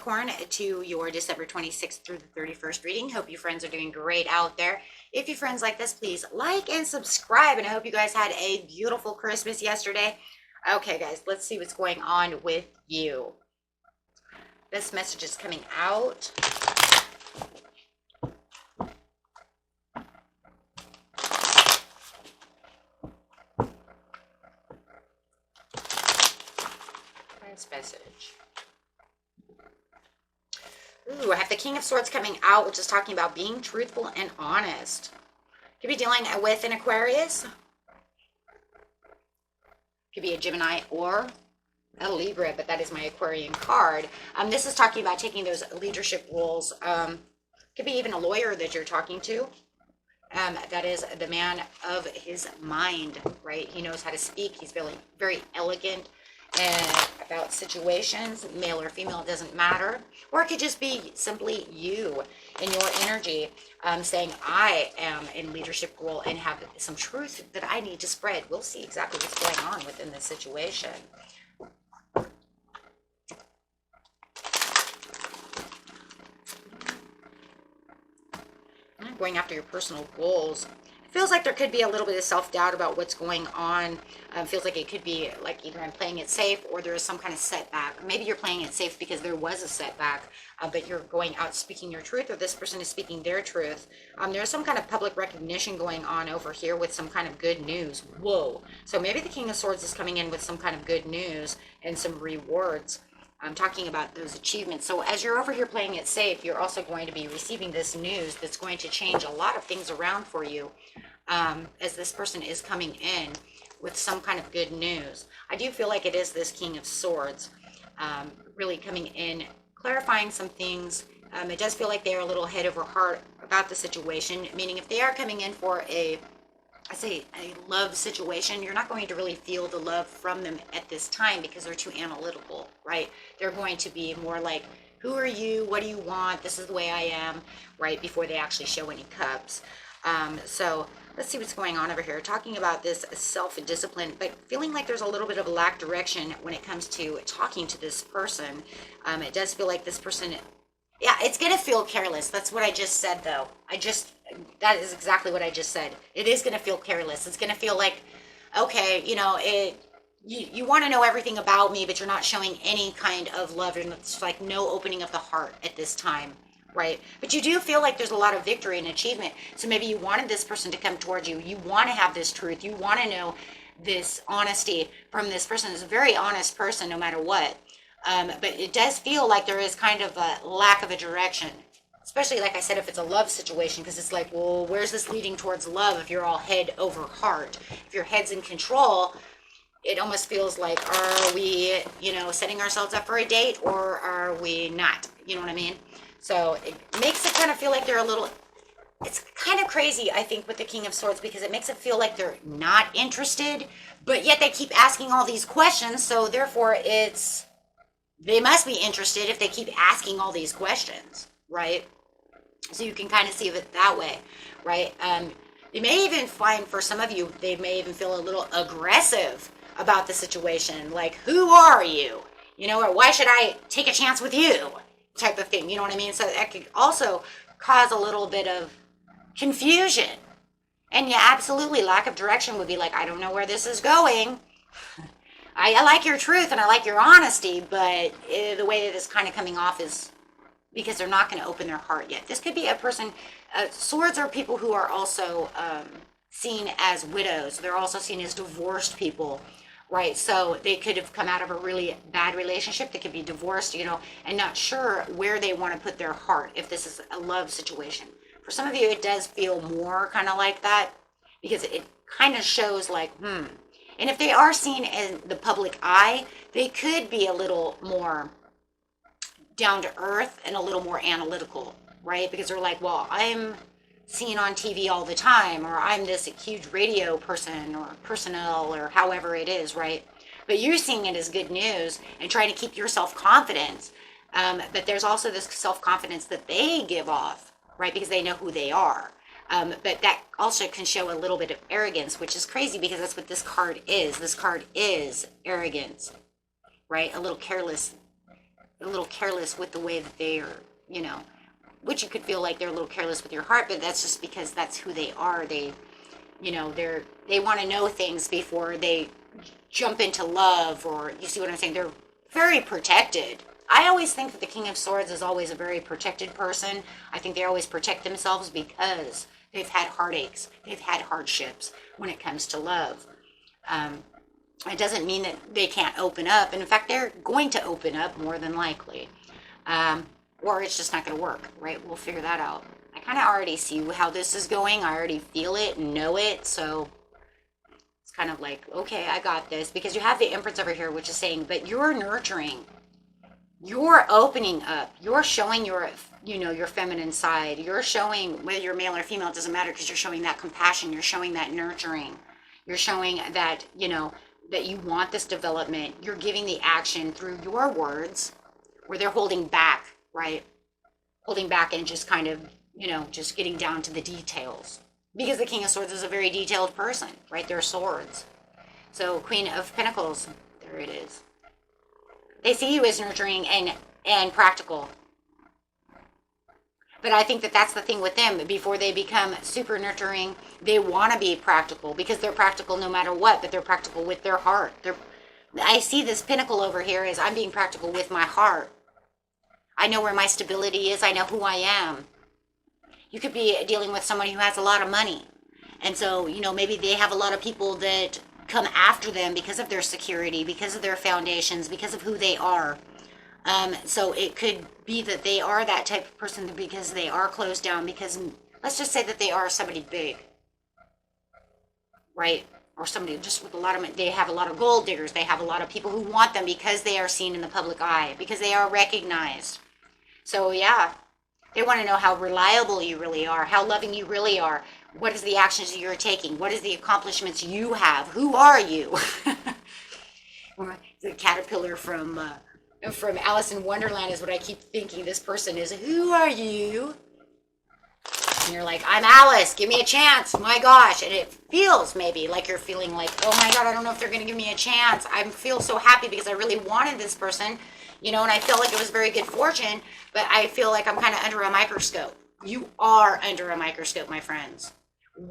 Capricorn, to your December 26th through the 31st reading. Hope you friends are doing great out there. If you friends like this, please like and subscribe. And I hope you guys had a beautiful Christmas yesterday. Okay, guys, let's see what's going on with you. This message is coming out. This message. Ooh, I have the King of Swords coming out, which is talking about being truthful and honest. Could be dealing with an Aquarius. Could be a Gemini or a Libra, but that is my Aquarian card. This is talking about taking those leadership roles. Could be even a lawyer that you're talking to. That is the man of his mind, right? He knows how to speak. He's very, very elegant about situations, male or female, it doesn't matter. Or it could just be simply you and your energy saying, I am in leadership role and have some truth that I need to spread. We'll see exactly what's going on within this situation. Going after your personal goals. Feels like there could be a little bit of self-doubt about what's going on. Feels like it could be like either I'm playing it safe or there is some kind of setback. Maybe you're playing it safe because there was a setback, but you're going out speaking your truth, or this person is speaking their truth. There's some kind of public recognition going on over here with some kind of good news. Whoa. So maybe the King of Swords is coming in with some kind of good news and some rewards. I'm talking about those achievements. So as you're over here playing it safe, you're also going to be receiving this news that's going to change a lot of things around for you as this person is coming in with some kind of good news. I do feel like it is this King of Swords really coming in, clarifying some things. It does feel like they're a little head over heart about the situation, meaning if they are coming in for a love situation, you're not going to really feel the love from them at this time because they're too analytical, right? They're going to be more like, who are you? What do you want? This is the way I am, right? Before they actually show any cups. So let's see what's going on over here. Talking about this self-discipline, but feeling like there's a little bit of a lack of direction when it comes to talking to this person. It does feel like this person, yeah, it's going to feel careless. That's what I just said, though. That is exactly what I just said. It is going to feel careless. It's going to feel like, okay, you know, you want to know everything about me, but you're not showing any kind of love, and it's like no opening of the heart at this time, right? But you do feel like there's a lot of victory and achievement. So maybe you wanted this person to come towards you. You want to have this truth. You want to know this honesty from this person. It's a very honest person no matter what. But it does feel like there is kind of a lack of a direction. Especially, like I said, if it's a love situation, because it's like, well, where's this leading towards love if you're all head over heart? If your head's in control, it almost feels like, are we, setting ourselves up for a date, or are we not? You know what I mean? So it makes it kind of feel like they're it's kind of crazy, I think, with the King of Swords, because it makes it feel like they're not interested, but yet they keep asking all these questions, so therefore they must be interested if they keep asking all these questions, right? So you can kind of see it that way, right? They may even find, for some of you, they may even feel a little aggressive about the situation, like, who are you? Or why should I take a chance with you? Type of thing, you know what I mean? So that could also cause a little bit of confusion. And yeah, absolutely, lack of direction would be like, I don't know where this is going. I like your truth and I like your honesty, but the way that it's kind of coming off is because they're not going to open their heart yet. This could be a person, swords are people who are also seen as widows. They're also seen as divorced people, right? So they could have come out of a really bad relationship. They could be divorced, and not sure where they want to put their heart if this is a love situation. For some of you, it does feel more kind of like that because it kind of shows like, And if they are seen in the public eye, they could be a little more down to earth and a little more analytical, right? Because they're like, well, I'm seen on TV all the time, or I'm this huge radio person or personnel or however it is, right? But you're seeing it as good news and trying to keep your self-confidence. But there's also this self-confidence that they give off, right? Because they know who they are. But that also can show a little bit of arrogance, which is crazy because that's what this card is. This card is arrogance, right? A little careless a little careless with the way that they are, which you could feel like they're a little careless with your heart, but that's just because that's who they are. They, they want to know things before they jump into love, or you see what I'm saying? They're very protected. I always think that the King of Swords is always a very protected person. I think they always protect themselves because they've had heartaches. They've had hardships when it comes to love. It doesn't mean that they can't open up. And in fact, they're going to open up more than likely. Or it's just not going to work, right? We'll figure that out. I kind of already see how this is going. I already feel it and know it. So it's kind of like, okay, I got this. Because you have the Empress over here, which is saying, but you're nurturing. You're opening up. You're showing your, your feminine side. You're showing, whether you're male or female, it doesn't matter, because you're showing that compassion. You're showing that nurturing. You're showing that, that you want this development. You're giving the action through your words, where they're holding back, right? Holding back and just kind of, just getting down to the details. Because the King of Swords is a very detailed person, right? They're swords. So Queen of Pentacles, there it is. They see you as nurturing and practical. But I think that that's the thing with them. Before they become super nurturing, they want to be practical, because they're practical no matter what, but they're practical with their heart. I see this pinnacle over here as I'm being practical with my heart. I know where my stability is. I know who I am. You could be dealing with somebody who has a lot of money. And so, maybe they have a lot of people that come after them because of their security, because of their foundations, because of who they are. So it could be that they are that type of person because they are closed down, because let's just say that they are somebody big, right? Or somebody just with a lot of money. They have a lot of gold diggers. They have a lot of people who want them because they are seen in the public eye, because they are recognized. So yeah, they want to know how reliable you really are, how loving you really are. What is the actions you're taking? What is the accomplishments you have? Who are you? The caterpillar from Alice in Wonderland is what I keep thinking this person is. Who are you? And you're like, I'm Alice. Give me a chance. My gosh. And it feels maybe like you're feeling like, oh my God, I don't know if they're going to give me a chance. I feel so happy because I really wanted this person, and I feel like it was very good fortune, but I feel like I'm kind of under a microscope. You are under a microscope, my friends.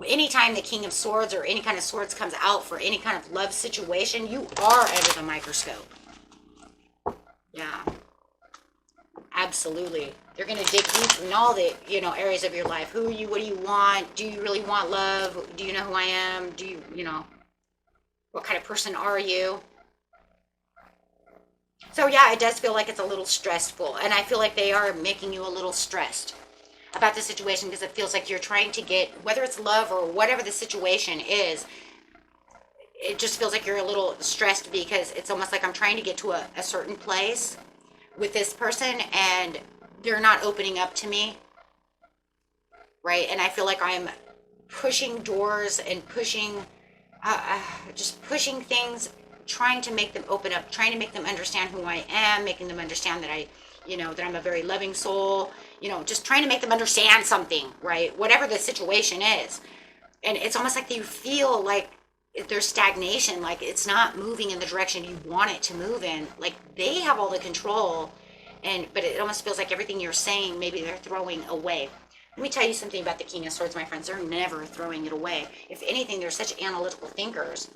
Anytime the King of Swords or any kind of swords comes out for any kind of love situation, you are under the microscope. Yeah, absolutely. They're going to dig deep in all the, areas of your life. Who are you? What do you want? Do you really want love? Do you know who I am? Do you, what kind of person are you? So yeah, it does feel like it's a little stressful. And I feel like they are making you a little stressed about the situation, because it feels like you're trying to get, whether it's love or whatever the situation is, it just feels like you're a little stressed, because it's almost like I'm trying to get to a certain place with this person and they're not opening up to me, right? And I feel like I'm pushing doors and pushing, just pushing things, trying to make them open up, trying to make them understand who I am, making them understand that that I'm a very loving soul, just trying to make them understand something, right? Whatever the situation is. And it's almost like you feel like there's stagnation, like it's not moving in the direction you want it to move in. Like they have all the control, but it almost feels like everything you're saying, maybe they're throwing away. Let me tell you something about the King of Swords, my friends. They're never throwing it away. If anything, they're such analytical thinkers.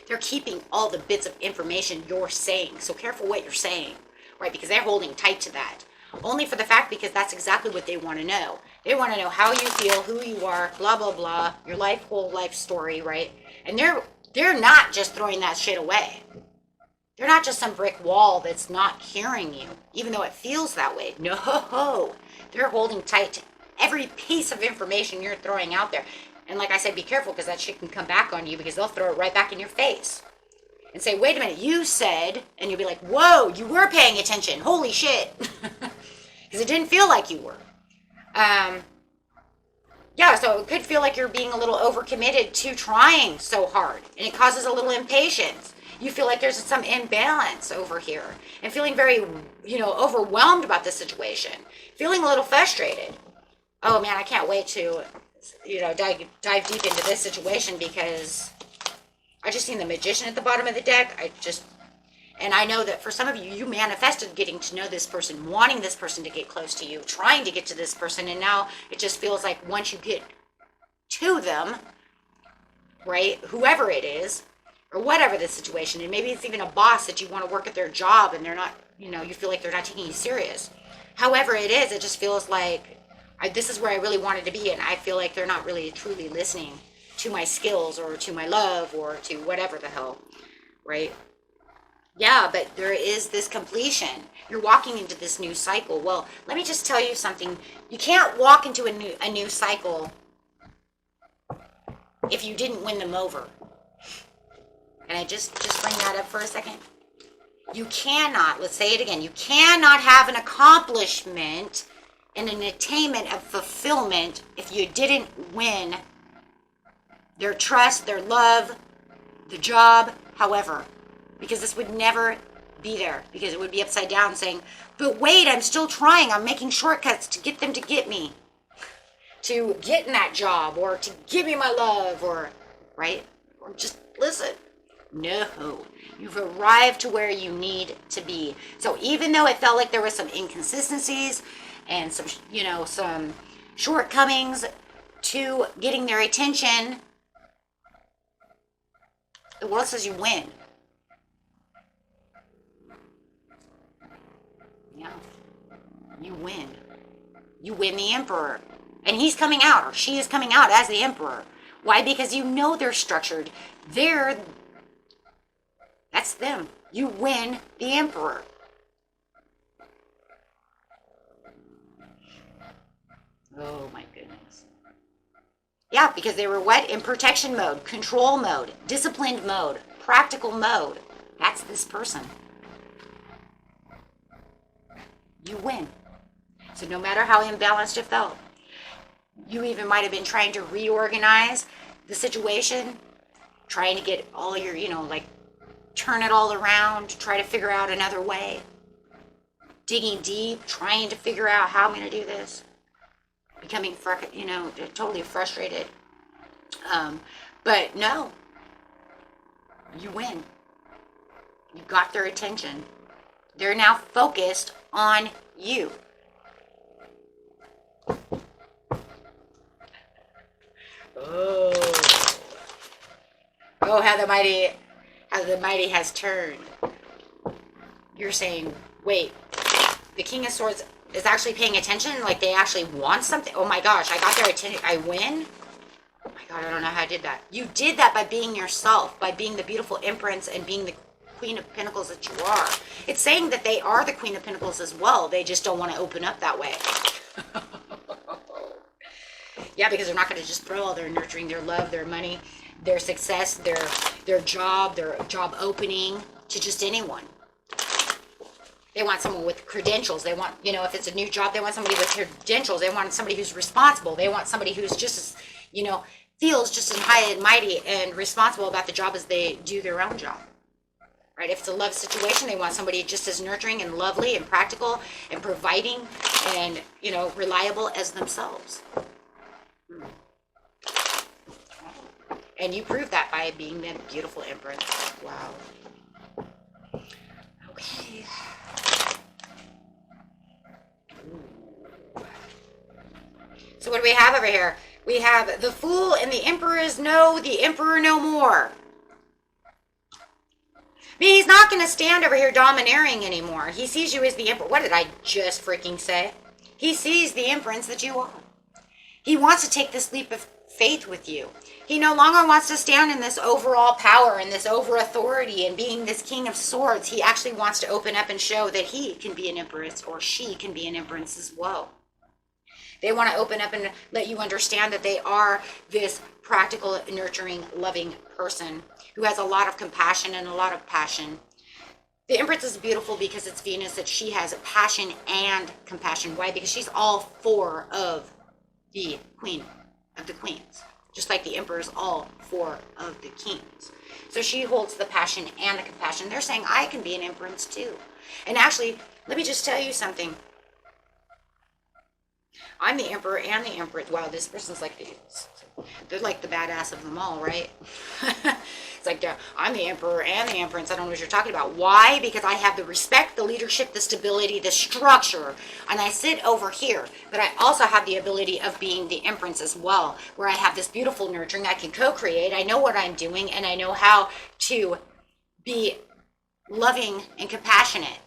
They're keeping all the bits of information you're saying. So careful what you're saying, right? Because they're holding tight to that. Only for the fact, because that's exactly what they want to know. They want to know how you feel, who you are, blah, blah, blah, your whole life story, right? And they're not just throwing that shit away. They're not just some brick wall that's not hearing you, even though it feels that way. No, they're holding tight to every piece of information you're throwing out there. And like I said, be careful, because that shit can come back on you, because they'll throw it right back in your face and say, wait a minute, you said, and you'll be like, whoa, you were paying attention. Holy shit. Because it didn't feel like you were. Yeah, so it could feel like you're being a little overcommitted to trying so hard, and it causes a little impatience. You feel like there's some imbalance over here, and feeling very, overwhelmed about the situation, feeling a little frustrated. Oh man, I can't wait to, dive deep into this situation, because I just seen the Magician at the bottom of the deck. And I know that for some of you, you manifested getting to know this person, wanting this person to get close to you, trying to get to this person. And now it just feels like once you get to them, right, whoever it is, or whatever the situation, and maybe it's even a boss that you want to work at their job and they're not, you feel like they're not taking you serious. However it is, it just feels like this is where I really wanted to be, and I feel like they're not really truly listening to my skills or to my love or to whatever the hell, right? Yeah, but there is this completion. You're walking into this new cycle. Well, let me just tell you something. You can't walk into a new cycle if you didn't win them over. And I just bring that up for a second. You cannot, let's say it again, you cannot have an accomplishment and an attainment of fulfillment if you didn't win their trust, their love, the job, however. Because this would never be there. Because it would be upside down saying, but wait, I'm still trying. I'm making shortcuts to get them to get me. To get in that job, or to give me my love, or, right? Or just listen. No. You've arrived to where you need to be. So even though it felt like there was some inconsistencies and some, some shortcomings to getting their attention, the world says you win. Yeah. You win. You win the emperor. And he's coming out, or she is coming out as the emperor. Why? Because they're structured. That's them. You win the emperor. Oh my goodness. Yeah, because they were what? In protection mode, control mode, disciplined mode, practical mode. That's this person. You win. So no matter how imbalanced it felt, you even might have been trying to reorganize the situation, trying to get all your, turn it all around, try to figure out another way, digging deep, trying to figure out how I'm going to do this, becoming, totally frustrated. But no, you win. You got their attention. They're now focused on you. Oh, how the mighty has turned. You're saying, wait, the King of Swords is actually paying attention? Like they actually want something? Oh my gosh, I got their attention. I win? Oh my God, I don't know how I did that. You did that by being yourself, by being the beautiful Empress and being the Queen of Pentacles that you are. It's saying that they are the Queen of Pentacles as well. They just don't want to open up that way. Yeah, because they're not going to just throw all their nurturing, their love, their money, their success, their job opening to just anyone. They want someone with credentials. They want, if it's a new job, they want somebody with credentials. They want somebody who's responsible. They want somebody who's just as, feels just as high and mighty and responsible about the job as they do their own job. Right? If it's a love situation, they want somebody just as nurturing and lovely and practical and providing and, reliable as themselves. And you prove that by being the beautiful Empress. Wow. Okay. So what do we have over here? We have the Fool and the Emperor is no, the Emperor no more. I mean, he's not going to stand over here domineering anymore. He sees you as the Emperor. What did I just freaking say? He sees the Empress that you are. He wants to take this leap of faith with you. He no longer wants to stand in this overall power and this over authority and being this King of Swords. He actually wants to open up and show that he can be an empress or she can be an empress as well. They want to open up and let you understand that they are this practical, nurturing, loving person who has a lot of compassion and a lot of passion. The Empress is beautiful because it's Venus, that she has passion and compassion. Why? Because she's all four of the Queen of the Queens. Just like the Emperor is all four of the Kings. So she holds the passion and the compassion. They're saying, I can be an Empress too. And actually, let me just tell you something. I'm the Emperor and the Empress. Wow, this person's like they're like the badass of them all, right? It's like, I'm the emperor and the empress. I don't know what you're talking about. Why? Because I have the respect, the leadership, the stability, the structure, and I sit over here. But I also have the ability of being the empress as well, where I have this beautiful nurturing. I can co-create. I know what I'm doing, and I know how to be loving and compassionate.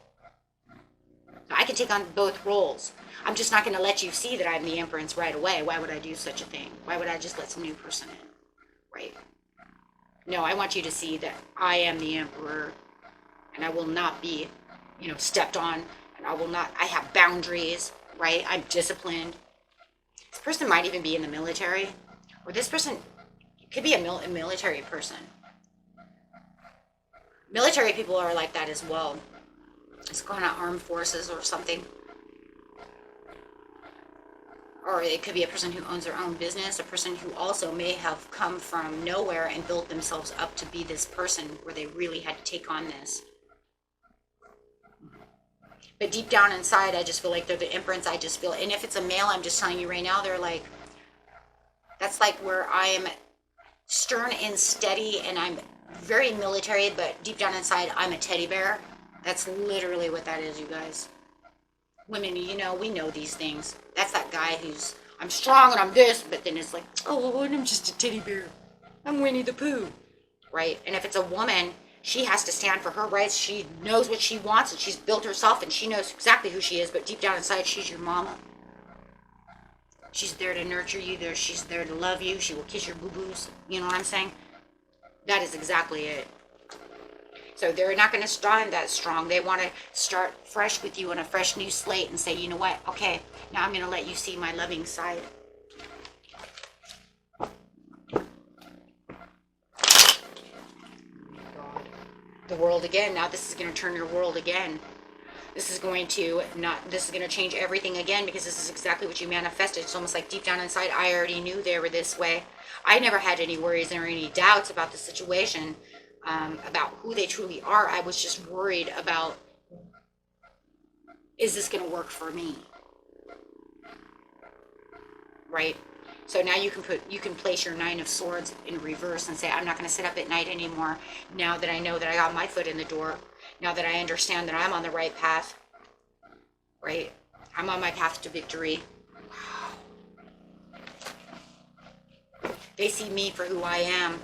I can take on both roles. I'm just not going to let you see that I'm the empress right away. Why would I do such a thing? Why would I just let some new person in? Right? No, I want you to see that I am the emperor, and I will not be, stepped on, and I have boundaries, right? I'm disciplined. This person might even be in the military, or this person could be a military person. Military people are like that as well. It's kind of armed forces or something. Or it could be a person who owns their own business, a person who also may have come from nowhere and built themselves up to be this person where they really had to take on this. But deep down inside, I just feel like they're the empress. I just feel, and if it's a male, I'm just telling you right now, they're like, that's like where I am stern and steady, and I'm very military, but deep down inside, I'm a teddy bear. That's literally what that is, you guys. Women, we know these things. That's that guy who's, I'm strong and I'm this, but then it's like, oh, and I'm just a teddy bear. I'm Winnie the Pooh, right? And if it's a woman, she has to stand for her rights. She knows what she wants, and she's built herself, and she knows exactly who she is, but deep down inside, she's your mama. She's there to nurture you. She's there to love you. She will kiss your boo-boos. You know what I'm saying? That is exactly it. So they're not going to stand that strong. They want to start fresh with you on a fresh new slate and say, you know what? Okay, now I'm going to let you see my loving side. The world again. Now this is going to turn your world again. This is going to change everything again, because this is exactly what you manifested. It's almost like deep down inside, I already knew they were this way. I never had any worries or any doubts about the situation. About who they truly are. I was just worried about, is this going to work for me? Right? So now you can place your 9 of Swords in reverse and say, I'm not going to sit up at night anymore. Now that I know that I got my foot in the door, now that I understand that I'm on the right path, right? I'm on my path to victory. Wow. They see me for who I am.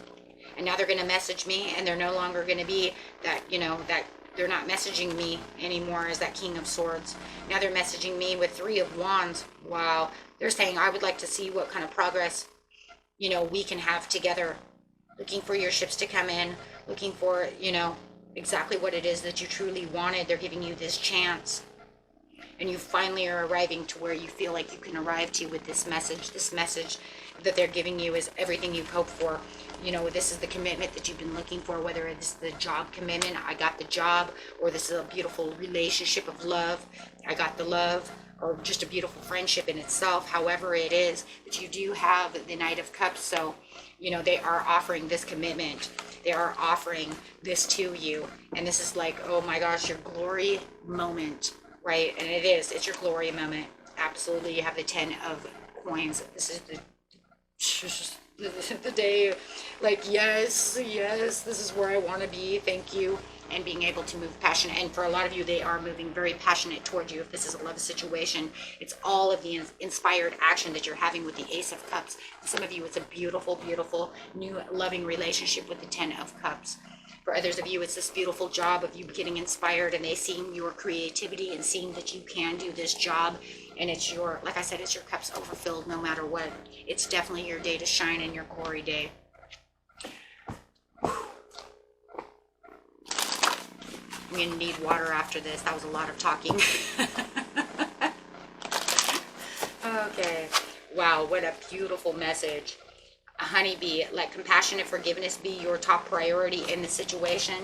And now they're going to message me, and they're no longer going to be that, that they're not messaging me anymore as that King of Swords. Now they're messaging me with 3 of Wands. Wow. They're saying, I would like to see what kind of progress, we can have together. Looking for your ships to come in, looking for, exactly what it is that you truly wanted. They're giving you this chance. And you finally are arriving to where you feel like you can arrive to with this message. This message that they're giving you is everything you've hoped for. This is the commitment that you've been looking for, whether it's the job commitment, I got the job, or this is a beautiful relationship of love, I got the love, or just a beautiful friendship in itself. However it is that you do have the Knight of Cups. So, they are offering this commitment. They are offering this to you. And this is like, oh my gosh, your glory moment. Right? And it is. It's your glory moment. Absolutely. You have the 10 of coins. This is the day, like, yes, this is where I want to be. Thank you. And being able to move passionate. And for a lot of you, they are moving very passionate toward you. If this is a love situation, it's all of the inspired action that you're having with the Ace of Cups. And some of you, it's a beautiful, beautiful new loving relationship with the 10 of Cups. For others of you, it's this beautiful job of you getting inspired, and they seeing your creativity and seeing that you can do this job. And it's your, like I said, it's your cups overfilled no matter what. It's definitely your day to shine and your glory day. I'm going to need water after this. That was a lot of talking. Okay. Wow, what a beautiful message. A honeybee, let compassion and forgiveness be your top priority in the situation.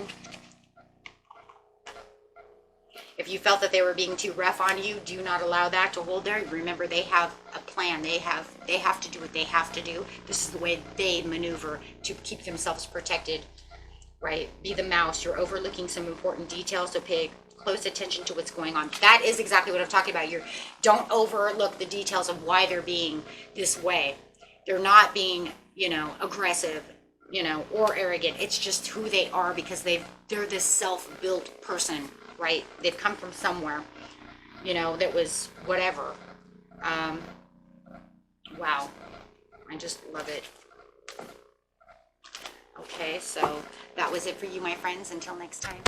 If you felt that they were being too rough on you, do not allow that to hold there. Remember, they have a plan. They have to do what they have to do. This is the way they maneuver to keep themselves protected, right? Be the mouse. You're overlooking some important details, so pay close attention to what's going on. That is exactly what I'm talking about. Don't overlook the details of why they're being this way. They're not being, aggressive. you know, or arrogant. It's just who they are, because they're this self-built person, right? They've come from somewhere, you know, that was whatever. Um, wow. I just love it. Okay, so that was it for you, my friends. Until next time.